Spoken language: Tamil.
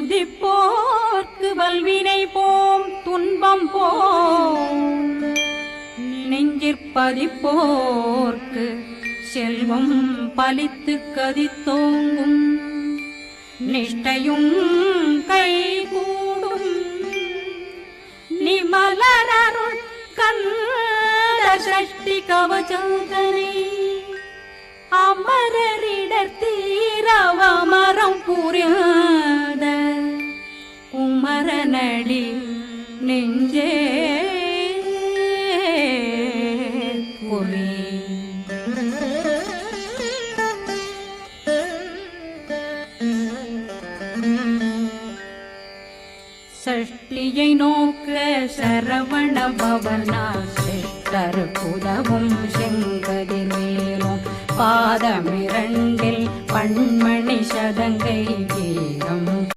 துதிப்போர்க்கு வல்வினை போம் துன்பம் போம் நெஞ்சிற்பதிப்போர்க்கு செல்வம் பலித்து கதித்தோங்கும் நிஷ்டையும் கைகூடும் நிமலரருள் கந்த சஷ்டி கவசந்தனை அமரரிடத்தீரவமரம் புரியாத குமரனடி நெஞ்சே குறி சஷ்டியை நோக்க சரவண பவனா சிஷ்டர் புதவும் செங்கதிர் மேலும் பாதமிரண்டில் பண்மணி சதங்கை கீரம்